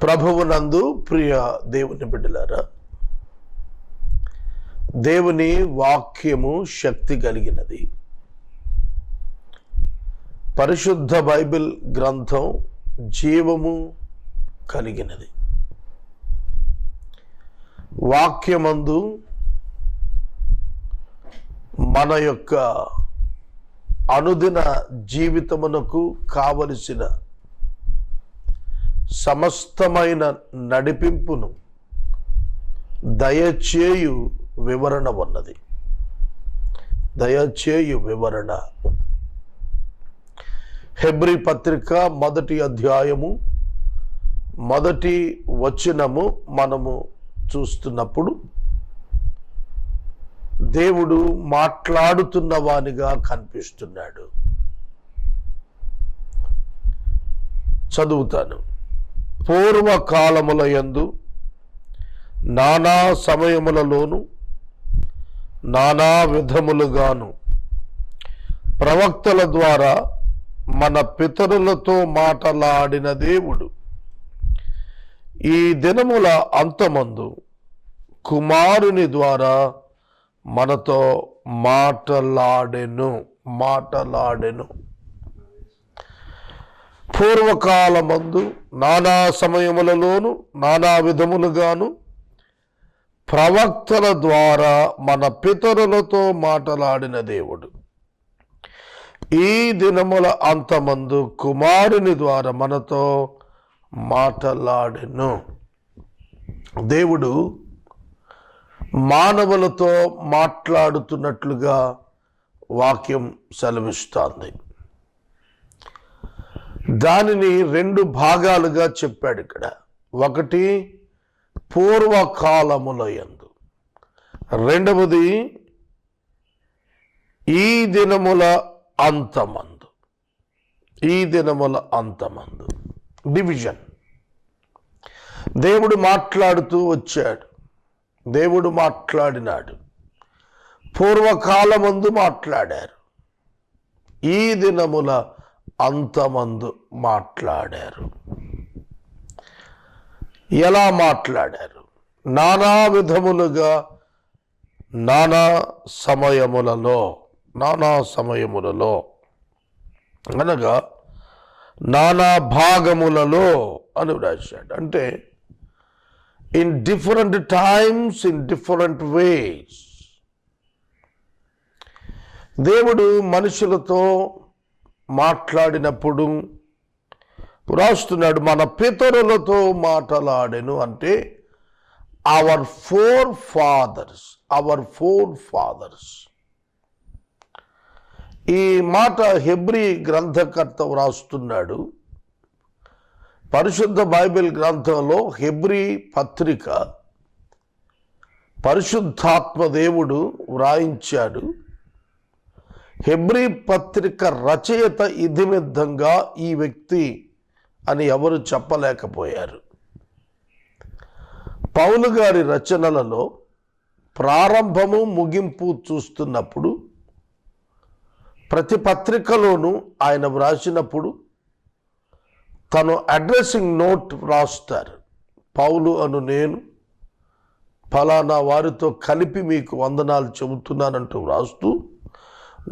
ప్రభువునందు ప్రియ దేవుని బిడ్డలారా, దేవుని వాక్యము శక్తి కలిగినది. పరిశుద్ధ బైబిల్ గ్రంథం జీవము కలిగినది. వాక్యమందు మన యొక్క అనుదిన జీవితమునకు కావలసిన సమస్తమైన నడిపింపును దయచేయు వివరణ ఉన్నది. హెబ్రీ పత్రిక 1వ అధ్యాయము 1వ వచనము మనము చూస్తున్నప్పుడు దేవుడు మాట్లాడుతున్న వానిగా కనిపిస్తున్నాడు. చదువుతాను. పూర్వకాలముల యందు నానా సమయములలోను నానా విధములుగాను ప్రవక్తల ద్వారా మన పితరులతో మాటలాడిన దేవుడు ఈ దినముల అంతమందు కుమారుని ద్వారా మనతో మాటలాడెను. పూర్వకాలమందు నానా సమయములలోను నానా విధములుగాను ప్రవక్తల ద్వారా మన పితరులతో మాటలాడిన దేవుడు ఈ దినముల అంతమందు కుమారుని ద్వారా మనతో మాటలాడెను. దేవుడు మానవులతో మాట్లాడుతున్నట్లుగా వాక్యం సెలవిస్తోంది. దానిని 2 భాగాలుగా చెప్పాడు ఇక్కడ. ఒకటి పూర్వకాలముల యందు, రెండవది ఈ దినముల అంతమందు. డివిజన్. దేవుడు మాట్లాడుతూ వచ్చాడు. దేవుడు మాట్లాడినాడు. పూర్వకాలమందు మాట్లాడారు, ఈ దినముల అంతమందు మాట్లాడారు. ఎలా మాట్లాడారు? నానా విధములుగా, నానా సమయములలో అనగా నానా భాగములలో అని రాశాడు. అంటే in different times, in different ways. దేవుడు మనుషులతో మాట్లాడినప్పుడు రాస్తున్నాడు, మన పితరులతో మాటలాడెను. అంటే అవర్ ఫోర్ ఫాదర్స్. ఈ మాట హెబ్రీ గ్రంథకర్త వ్రాస్తున్నాడు. పరిశుద్ధ బైబిల్ గ్రంథంలో హెబ్రీ పత్రిక పరిశుద్ధాత్మ దేవుడు వ్రాయించాడు. హెబ్రీ పత్రిక రచయిత ఇదిమిద్దంగా ఈ వ్యక్తి అని ఎవరు చెప్పలేకపోయారు. పౌలు గారి రచనలలో ప్రారంభము ముగింపు చూస్తున్నప్పుడు ప్రతి పత్రికలోనూ ఆయన వ్రాసినప్పుడు తను అడ్రసింగ్ నోట్ వ్రాస్తారు. పౌలు అను నేను ఫలానా వారితో కలిపి మీకు వందనాలు చెబుతున్నానంటూ వ్రాస్తూ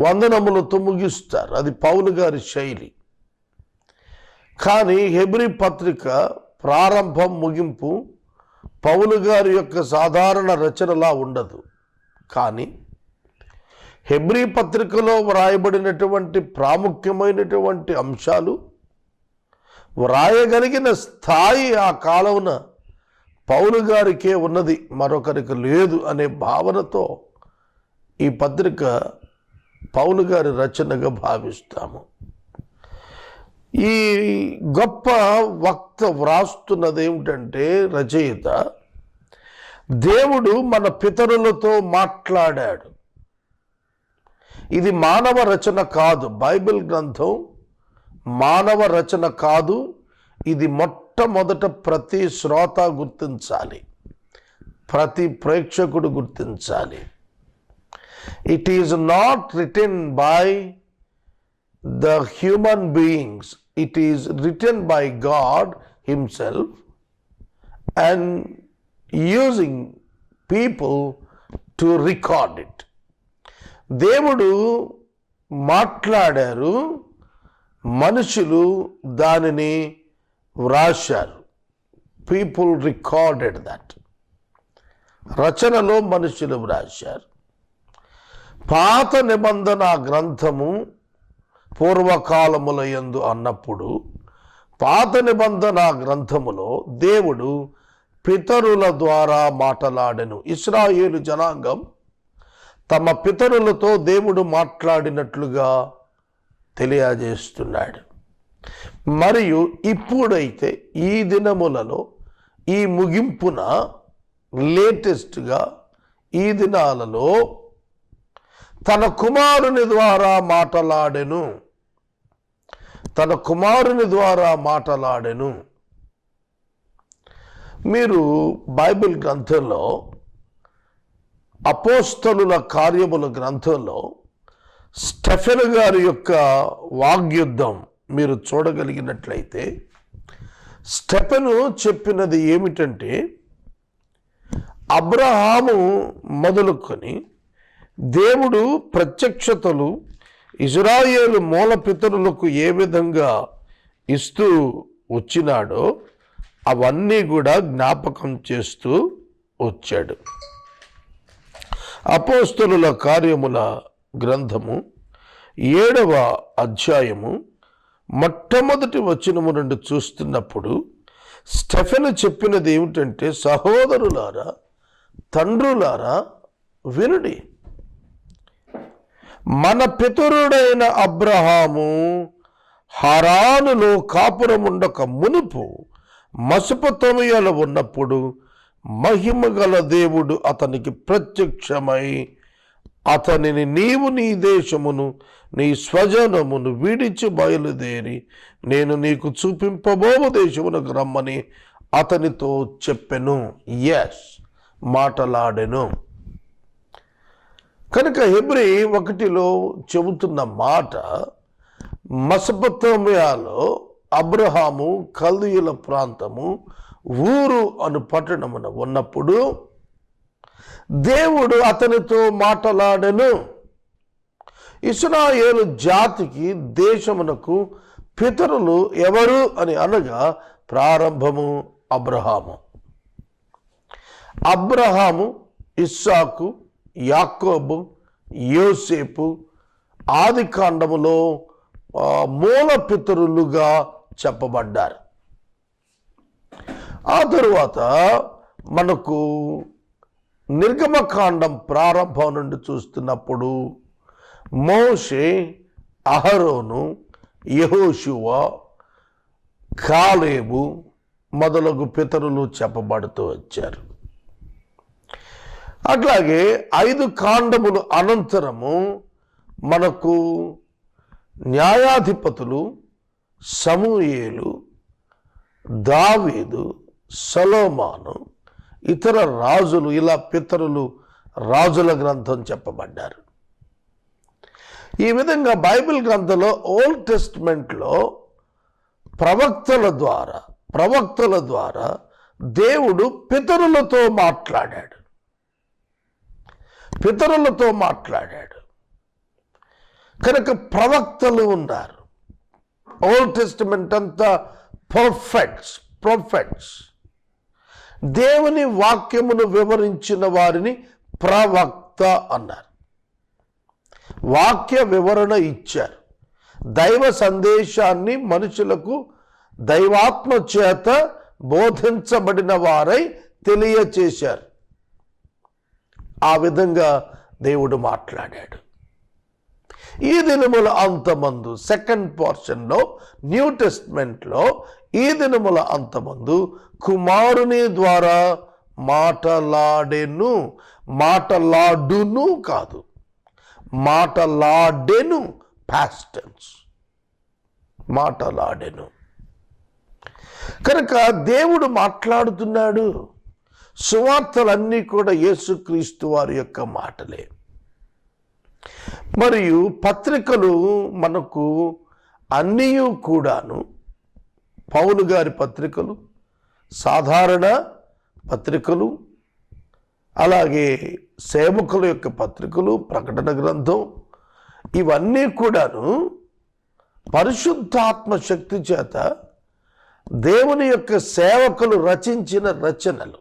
వందనములతో ముగిస్తారు. అది పౌలు గారి శైలి. కానీ హెబ్రీ పత్రిక ప్రారంభం ముగింపు పౌలు గారి యొక్క సాధారణ రచనలా ఉండదు. కానీ హెబ్రీ పత్రికలో వ్రాయబడినటువంటి ప్రాముఖ్యమైనటువంటి అంశాలు, వ్రాయగలిగిన స్థాయి ఆ కాలమున పౌలు గారికే ఉన్నది, మరొకరికి లేదు అనే భావనతో ఈ పత్రిక పౌలు గారి రచనగా భావిస్తాము. ఈ గొప్ప వక్త వ్రాస్తున్నది ఏమిటంటే, రచయిత దేవుడు మన పితరులతో మాట్లాడాడు. ఇది మానవ రచన కాదు. బైబిల్ గ్రంథం మానవ రచన కాదు. ఇది మొట్టమొదట ప్రతి శ్రోత గుర్తించాలి, ప్రతి ప్రేక్షకుడు గుర్తించాలి. It is not written by the human beings. It is written by God Himself and using people to record it. దేవుడు మాట్లాడారు, మనుషులు దానిని వ్రాశారు. People recorded that. రచనలో మనుషులు వ్రాశారు. పాత నిబంధన గ్రంథము పూర్వకాలముల యందు అన్నప్పుడు, పాత నిబంధన గ్రంథములో దేవుడు పితరుల ద్వారా మాట్లాడెను. ఇశ్రాయేలు జనాంగం తమ పితరులతో దేవుడు మాట్లాడినట్లుగా తెలియజేస్తున్నాడు. మరియు ఇప్పుడైతే ఈ దినములలో ఈ ముగింపున లేటెస్ట్గా ఈ దినాలలో తన కుమారుని ద్వారా మాట్లాడెను. తన కుమారుని ద్వారా మాట్లాడెను. మీరు బైబిల్ గ్రంథంలో అపోస్తలుల కార్యముల గ్రంథంలో స్టెఫెను గారి యొక్క వాగ్యుద్ధం మీరు చూడగలిగినట్లయితే, స్టెఫెను చెప్పినది ఏమిటంటే, అబ్రహాము మొదలుకొని దేవుడు ప్రత్యక్షతలు ఇజ్రాయేలు మూల పితరులకు ఏ విధంగా ఇస్తూ వచ్చినాడో అవన్నీ కూడా జ్ఞాపకం చేస్తూ వచ్చాడు. అపోస్తలుల కార్యముల గ్రంథము 7వ అధ్యాయము మొట్టమొదటి వచనము నుండి చూస్తున్నప్పుడు స్టెఫెను చెప్పినది ఏమిటంటే, సహోదరులారా, తండ్రులారా, వినుడి. మన పితరుడైన అబ్రహాము హారానులో కాపురముండక మునుపు మెసొపొతామియాలో ఉన్నప్పుడు మహిమగల దేవుడు అతనికి ప్రత్యక్షమై అతనిని నీవు నీ దేశమును నీ స్వజనమును విడిచి బయలుదేరి నేను నీకు చూపింపబోవు దేశమునకు రమ్మని అతనితో చెప్పెను. మాటలాడెను. కనుక హెబ్రీ 1లో చెబుతున్న మాట, మెసొపొతామియాలో అబ్రహాము కల్దీయుల ప్రాంతము ఊరు అను పట్టణమున ఉన్నప్పుడు దేవుడు అతనితో మాటలాడెను. ఇశ్రాయేలు జాతికి దేశమునకు పితరులు ఎవరు అని అనగా ప్రారంభము అబ్రహాము. అబ్రహాము, ఇస్సాకు, యాకోబు, యోసేపు ఆది కాండములో మూల పితరులుగా చెప్పబడ్డారు. ఆ తరువాత మనకు నిర్గమకాండం ప్రారంభం నుండి చూస్తున్నప్పుడు మోషే, అహరోను, యెహోషువ, కాలేబు మొదలగు పితరులు చెప్పబడుతూ వచ్చారు. అట్లాగే 5 కాండములు అనంతరము మనకు న్యాయాధిపతులు, సమూయేలు, దావీదు, సొలొమోను, ఇతర రాజులు, ఇలా పితరులు రాజుల గ్రంథం చెప్పబడ్డారు. ఈ విధంగా బైబిల్ గ్రంథంలో ఓల్డ్ టెస్ట్మెంట్లో ప్రవక్తల ద్వారా దేవుడు పితరులతో మాట్లాడాడు. కనుక ప్రవక్తలు ఉన్నారు. ఓల్డ్ టెస్టిమెంట్ అంతా ప్రొఫెట్స్. దేవుని వాక్యమును వివరించిన వారిని ప్రవక్త అన్నారు. వాక్య వివరణ ఇచ్చారు. దైవ సందేశాన్ని మనుషులకు దైవాత్మ చేత బోధించబడిన వారై తెలియచేశారు. ఆ విధంగా దేవుడు మాట్లాడాడు. ఈ దినముల అంతమందు సెకండ్ పోర్షన్లో న్యూ టెస్ట్మెంట్లో ఈ దినముల అంతమందు కుమారుని ద్వారా మాటలాడును కాదు, మాటలాడెను, పాస్ట్ టెన్స్, మాటలాడెను. కనుక దేవుడు మాట్లాడుతున్నాడు. సువార్తలన్నీ కూడా యేసుక్రీస్తు వారి యొక్క మాటలే. మరియు పత్రికలు మనకు అన్నీ కూడాను, పౌలు గారి పత్రికలు, సాధారణ పత్రికలు, అలాగే సేవకుల యొక్క పత్రికలు, ప్రకటన గ్రంథం, ఇవన్నీ కూడాను పరిశుద్ధాత్మ శక్తి చేత దేవుని యొక్క సేవకులు రచించిన రచనలు.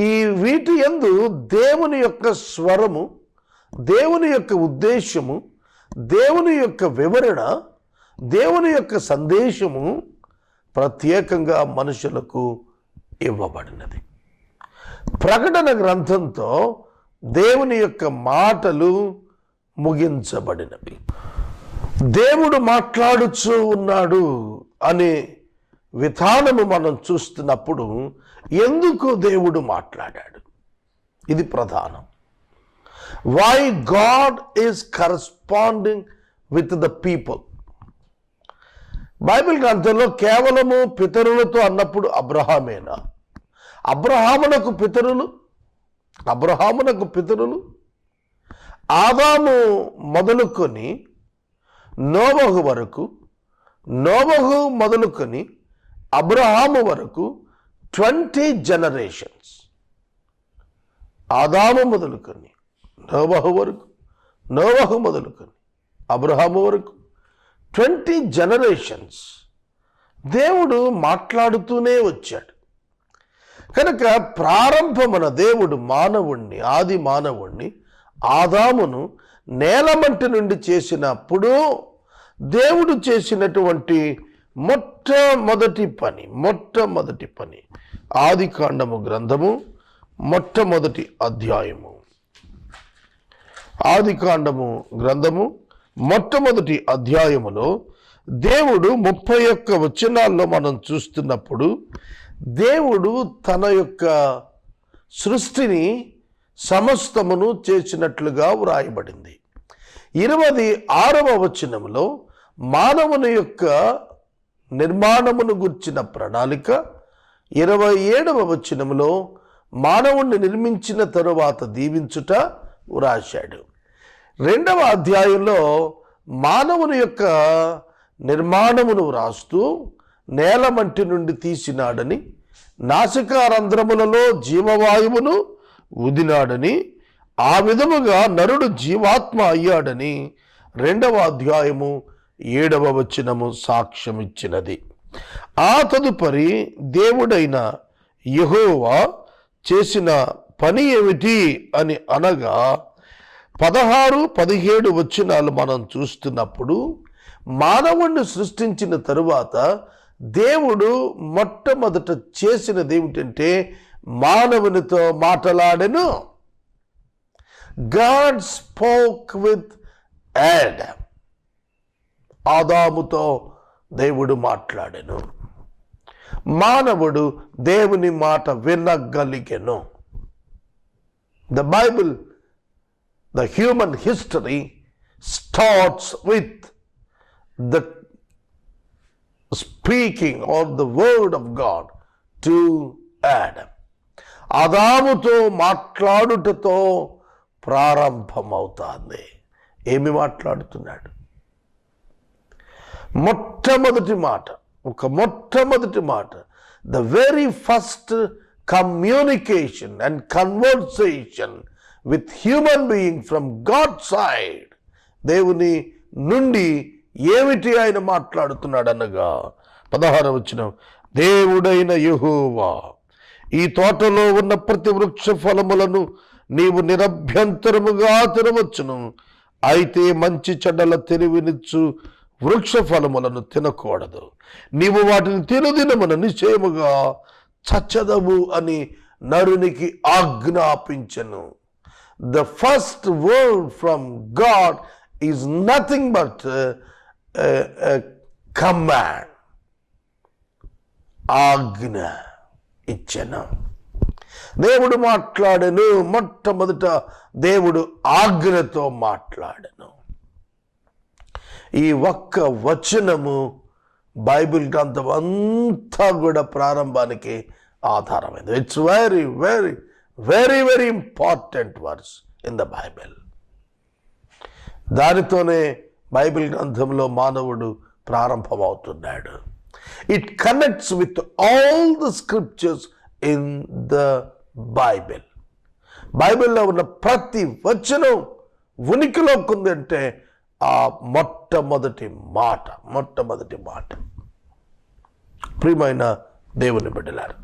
ఈ వీటి యందు దేవుని యొక్క స్వరము, దేవుని యొక్క ఉద్దేశము, దేవుని యొక్క వివరణ, దేవుని యొక్క సందేశము ప్రత్యేకంగా మనుషులకు ఇవ్వబడినది. ప్రకటన గ్రంథంతో దేవుని యొక్క మాటలు ముగించబడినవి. దేవుడు మాట్లాడుచూ ఉన్నాడు అనే విధానము మనం చూస్తున్నప్పుడు ఎందుకు దేవుడు మాట్లాడాడు, ఇది ప్రధానం. Why God is corresponding with the people. Bible గ్రంథంలో కేవలము పితరులతో అన్నప్పుడు అబ్రహామేనా? అబ్రహామునకు పితరులు ఆదాము మొదలుకొని నోవహు వరకు, నోవహు మొదలుకొని అబ్రహాము వరకు 20 generations. ఆదాము మొదలుకొని నోవహు వరకు, నోవహు మొదలుకొని అబ్రహాము వరకు 20 generations దేవుడు మాట్లాడుతూనే వచ్చాడు. కనుక ప్రారంభమున దేవుడు మానవుణ్ణి, ఆది మానవుణ్ణి, ఆదామును నేలమంటి నుండి చేసినప్పుడు దేవుడు చేసినటువంటి మొట్టమొదటి పని ఆది కాండము గ్రంథము మొట్టమొదటి అధ్యాయము. ఆది కాండము గ్రంథము మొట్టమొదటి అధ్యాయములో దేవుడు 31 వచనాల్లో మనం చూస్తున్నప్పుడు దేవుడు తన యొక్క సృష్టిని సమస్తమును చేసినట్లుగా వ్రాయబడింది. 26వ వచనంలో మానవుని యొక్క నిర్మాణమును గుర్చిన ప్రణాళిక, 27వ వచనంలో మానవుణ్ణి నిర్మించిన తరువాత దీవించుట వ్రాశాడు. 2వ అధ్యాయంలో మానవుని యొక్క నిర్మాణమును వ్రాస్తూ నేలమంటి నుండి తీసినాడని, నాసికారంధ్రములలో జీవవాయువును ఊదినాడని, ఆ విధముగా నరుడు జీవాత్మ అయ్యాడని 2వ అధ్యాయము 7వ వచనము సాక్ష్యమిచ్చినది. ఆ తదుపరి దేవుడైన యెహోవా చేసిన పని ఏమిటి అని అనగా 16, 17 వచనాలు మనం చూస్తున్నప్పుడు మానవుణ్ణి సృష్టించిన తరువాత దేవుడు మొట్టమొదట చేసినది ఏమిటంటే మానవునితో మాట్లాడెను. God spoke with Adam. ఆదాముతో దేవుడు మాట్లాడెను. మానవుడు దేవుని మాట వినగలిగెను. The Bible, the human history starts with the speaking or the word of God to Adam. ఆదాముతో మాట్లాడుటతో ప్రారంభమవుతుంది. ఏమి మాట్లాడుతున్నాడు? మొట్టమొదటి మాట, the very first communication and conversation with human being from God side. దేవుని నుండి ఏమిటి ఆయన మాట్లాడుతున్నాడు అనగా 16వ వచనం, దేవుడైన యెహోవా ఈ తోటలో ఉన్న ప్రతి వృక్ష ఫలములను నీవు నిరభ్యంతరముగా తినవచ్చును, అయితే మంచి చెడ్డల తెలివినిచ్చు వృక్ష ఫలములను తినకూడదు, నీవు వాటిని తినదినమున నిశ్చయముగా చచ్చదవు అని నరునికి ఆజ్ఞాపించెను. The first word from God is nothing but command. ఆజ్ఞ ఇచ్చెను. దేవుడు మాట్లాడెను. మొట్టమొదట దేవుడు ఆజ్ఞతో మాట్లాడెను. ఈ ఒక్క వచనము బైబిల్ గ్రంథం అంతా కూడా ప్రారంభానికి ఆధారమైంది. It's very very very very important verse in the Bible. దానితోనే బైబిల్ గ్రంథంలో మానవుడు ప్రారంభమవుతున్నాడు. It connects with all the scriptures in the Bible. బైబిల్లో ఉన్న ప్రతి వచనం ఉనికిలోకి ఉందంటే ఆ మొట్టమొదటి మాట. ప్రియమైన దేవుని బిడ్డలారా,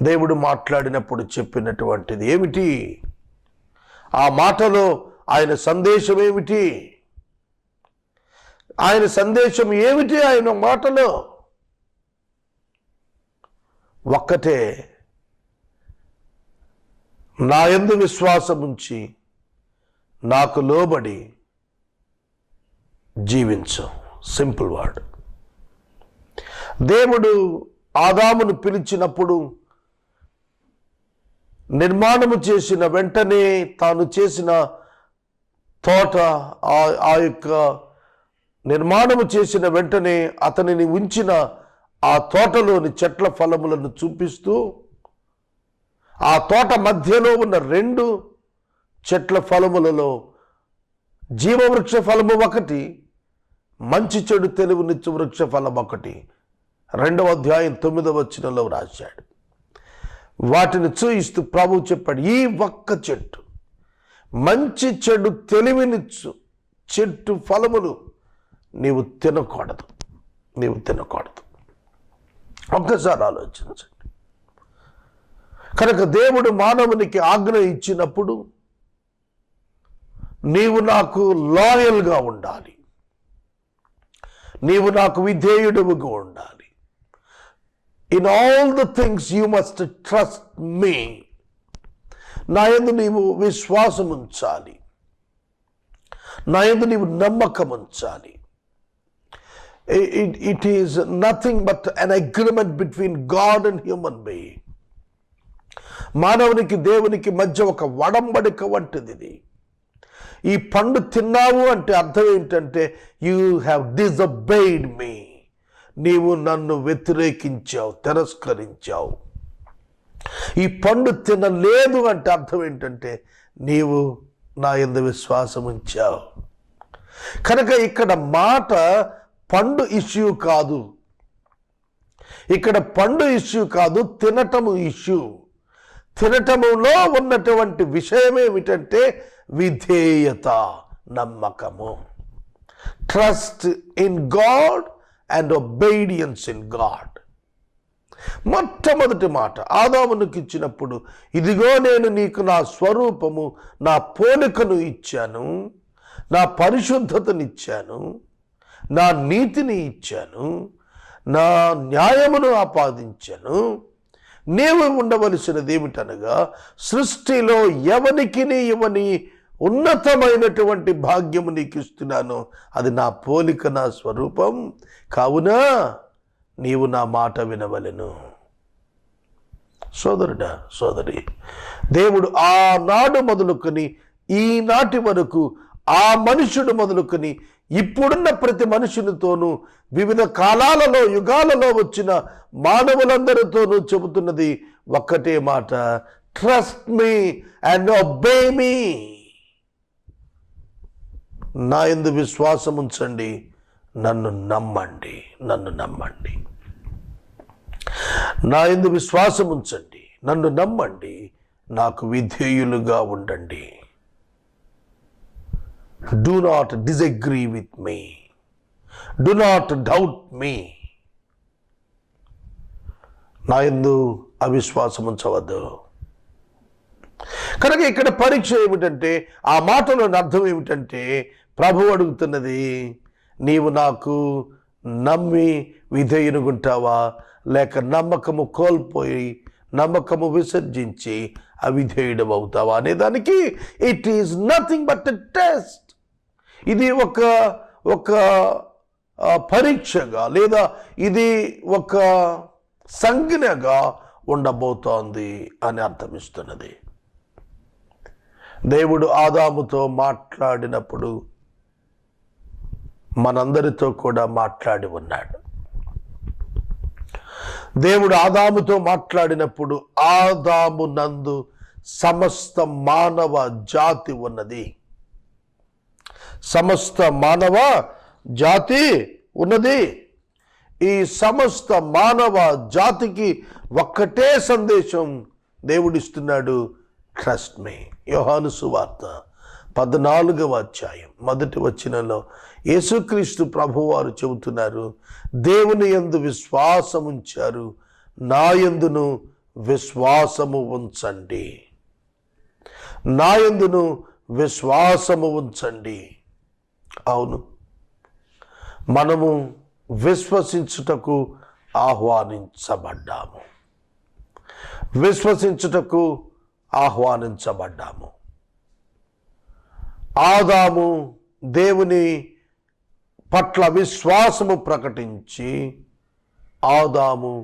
దేవుడు మాట్లాడినప్పుడు చెప్పినటువంటిది ఏమిటి? ఆ మాటలో ఆయన సందేశం ఏమిటి? ఆయన సందేశం ఏమిటి? ఆయన మాటలో ఒక్కటే, నా యందు విశ్వాసం ఉంచి నాకు లోబడి జీవించు. Simple word. దేవుడు ఆదామును పిలిచినప్పుడు నిర్మాణము చేసిన వెంటనే తాను చేసిన తోట, ఆ యొక్క నిర్మాణము చేసిన వెంటనే అతనిని ఉంచిన ఆ తోటలోని చెట్ల ఫలములను చూపిస్తూ, ఆ తోట మధ్యలో ఉన్న 2 చెట్ల ఫలములలో జీవవృక్ష ఫలము ఒకటి, మంచి చెడు తెలివినిచ్చు వృక్ష ఫలం ఒకటి, 2వ అధ్యాయం 9వ వచనంలో రాశాడు. వాటిని చూయిస్తూ ప్రభువు చెప్పాడు, ఈ ఒక్క చెట్టు, మంచి చెడు తెలివినిచ్చు చెట్టు ఫలములు నీవు తినకూడదు. ఒక్కసారి ఆలోచించండి. కనుక దేవుడు మానవునికి ఆజ్ఞ ఇచ్చినప్పుడు నీవు నాకు లాయల్గా ఉండాలి, నీవు నాకు విధేయుడుగా ఉండాలి. In all the things you must trust me. నా యందు నీవు విశ్వాసం ఉంచాలి, నా యందు నీవు నమ్మకం ఉంచాలి. It is nothing but an agreement between God and human being. మానవునికి దేవునికి మధ్య ఒక వడంబడిక వంటిది ఇది. ఈ పండు తిన్నావు అంటే అర్థం ఏంటంటే యూ హ్యావ్ డిజొబెయిడ్ మీ. నీవు నన్ను వ్యతిరేకించావు, తిరస్కరించావు. ఈ పండు తినలేదు అంటే అర్థం ఏంటంటే నీవు నా యందు విశ్వాసం ఉంచావు. కనుక ఇక్కడ మాట పండు ఇష్యూ కాదు, తినటము ఇష్యూ. తినటములో ఉన్నటువంటి విషయం ఏమిటంటే విధేయత, నమ్మకము. Trust in God and obedience in God. మొట్టమొదటి మాట ఆదామునికి ఇచ్చినప్పుడు, ఇదిగో నేను నీకు నా స్వరూపము, నా పోలికను ఇచ్చాను, నా పరిశుద్ధతనిచ్చాను, నా నీతిని ఇచ్చాను, నా న్యాయమును ఆపాదించాను. నీవు ఉండవలసినది ఏమిటనగా సృష్టిలో ఎవనికి ఇవ్వని ఉన్నతమైనటువంటి భాగ్యము నీకు ఇస్తున్నాను. అది నా పోలిక, నా స్వరూపం. కావున నీవు నా మాట వినవలెను. సోదరుడా, సోదరి, దేవుడు ఆనాడు మొదలుకొని ఈనాటి వరకు, ఆ మనుషుడు మొదలుకొని ఇప్పుడున్న ప్రతి మనుషునితోనూ, వివిధ కాలాలలో, యుగాలలో వచ్చిన మానవులందరితోనూ చెబుతున్నది ఒక్కటే మాట, ట్రస్ట్ మీ అండ్ ఒబే మీ. నా యందు విశ్వాసం ఉంచండి, నన్ను నమ్మండి. నా యందు విశ్వాసం ఉంచండి, నన్ను నమ్మండి, నాకు విధేయులుగా ఉండండి. Do not disagree with me. Do not doubt me. నా యందు అవిశ్వాసం ఉంచవద్దు. కనుక ఇక్కడ పరీక్ష ఏమిటంటే, ఆ మాటలోని అర్థం ఏమిటంటే, ప్రభువు అడుగుతున్నది, నీవు నాకు నమ్మి విధేయునుగుంటావా, లేక నమ్మకము కోల్పోయి, నమ్మకము విసర్జించి అవిధేయుడవుతావా అనేదానికి it is nothing but a test. ఇది ఒక పరీక్షగా, లేదా ఇది ఒక సంజ్ఞగా ఉండబోతోంది అని అర్థమిస్తున్నది. దేవుడు ఆదాముతో మాట్లాడినప్పుడు మనందరితో కూడా మాట్లాడి ఉన్నాడు. దేవుడు ఆదాముతో మాట్లాడినప్పుడు ఆదాము నందు సమస్త మానవ జాతి ఉన్నది. సమస్త మానవ జాతి ఉన్నది. ఈ సమస్త మానవ జాతికి ఒక్కటే సందేశం దేవుడిస్తున్నాడు, ట్రస్ట్ మీ. యోహాను సువార్త 14వ అధ్యాయం 1వ వచనంలో యేసుక్రీస్తు ప్రభువారు చెబుతున్నారు, దేవుని యందు విశ్వాసం ఉంచారు, నా యందును విశ్వాసము ఉంచండి, నా యందును విశ్వాసము ఉంచండి. అవును, మనము విశ్వసించుటకు ఆహ్వానించబడ్డాము, విశ్వసించుటకు ఆహ్వానించబడ్డాము. ఆదాము దేవుని పట్ల విశ్వాసము ప్రకటించి, ఆదాము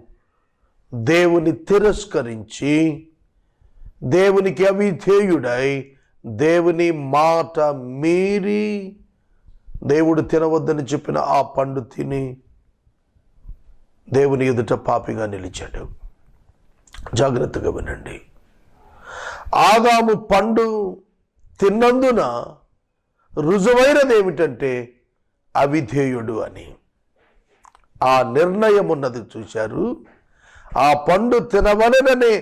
దేవుని తిరస్కరించి, దేవునికి అవిధేయుడై, దేవుని మాట మీరి, దేవుడు తినవద్దని చెప్పిన ఆ పండు తిని దేవుని ఎదుట పాపిగా నిలిచాడు. జాగ్రత్తగా వినండి. ఆదాము పండు తిన్నందున రుజువైనది ఏమిటంటే అవిధేయుడు అని. ఆ నిర్ణయం ఉన్నది చూశారు. ఆ పండు తినవలెననే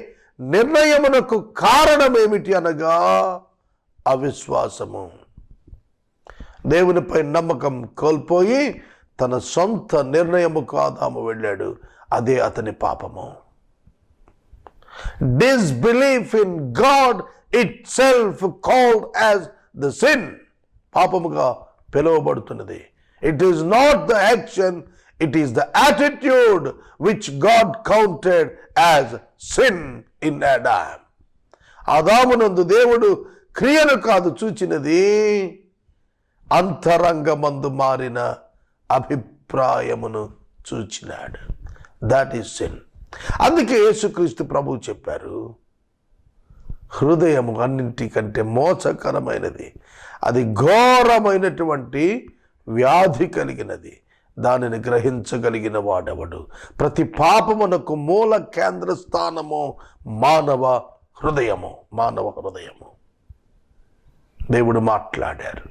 నిర్ణయమునకు కారణం ఏమిటి అనగా అవిశ్వాసము. దేవునిపై నమ్మకం కోల్పోయి తన సొంత నిర్ణయముకు ఆదాము వెళ్ళాడు. అదే అతని పాపము. Disbelief in God itself called as the sin. పాపముగా పిలువబడుతున్నది. It is not the action, it is the attitude which God counted as sin in Adam. ఆదామునందు దేవుడు క్రియను కాదు చూచినది, అంతరంగమందు మారిన అభిప్రాయమును చూచినాడు. That is sin. అందుకే యేసుక్రీస్తు ప్రభువు చెప్పారు, హృదయము అన్నింటికంటే మోసకరమైనది, అది ఘోరమైనటువంటి వ్యాధి కలిగినది, దానిని గ్రహించగలిగిన వాడెవడు? ప్రతి పాపమునకు మూల కేంద్ర స్థానము మానవ హృదయము. దేవుడు మాట్లాడారు.